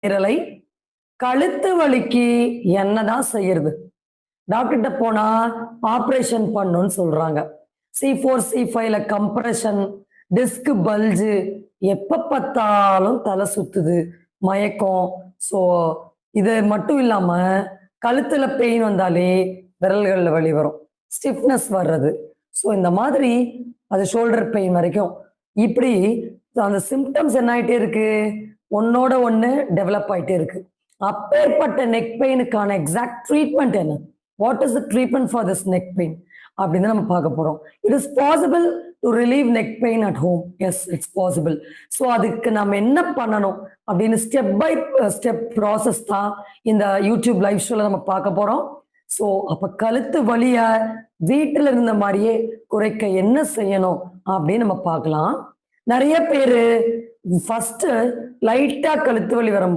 விரலை கழுத்து வலிக்கு என்னதான் செய்யறது? டாக்டர்கிட்ட போனா ஆபரேஷன் பண்ணுன்னு சொல்றாங்க. C4 C5ல கம்ப்ரெஷன், டிஸ்க் பல்ஜு, எப்ப பார்த்தாலும் தலை சுத்துது, மயக்கம். ஸோ இது மட்டும் இல்லாம கழுத்துல பெயின் வந்தாலே விரல்கள்ல வலி வரும், ஸ்டிஃப்னஸ் வர்றது. ஸோ இந்த மாதிரி அது ஷோல்டர் பெயின் வரைக்கும் இப்படி அந்த சிம்டம்ஸ் என்ன ஆயிட்டே இருக்கு, ஒன்னோட ஒண்ணு டெவலப் ஆயிட்டே இருக்கு. அப்பேற்பட்ட நெக் பெயினுக்கான எக்ஸாக்ட் ட்ரீட்மெண்ட் என்ன? What is the treatment for this neck pain அப்படின்னு நம்ம பார்க்க போறோம். It is possible to relieve neck pain at home. Yes, it's possible. So அதுக்கு நம்ம என்ன பண்ணணும் அப்படின்னு ஸ்டெப் பை ஸ்டெப் ப்ராசஸ் தான் இந்த யூடியூப் லைவ் ஷோல நம்ம பார்க்க போறோம். ஸோ அப்ப கழுத்து வலிய வீட்டுல இருந்த மாதிரியே குறைக்க என்ன செய்யணும் அப்படின்னு நம்ம பார்க்கலாம். நிறைய பேரு ஃபர்ஸ்ட் லைட்டா கழுத்து வலி வரும்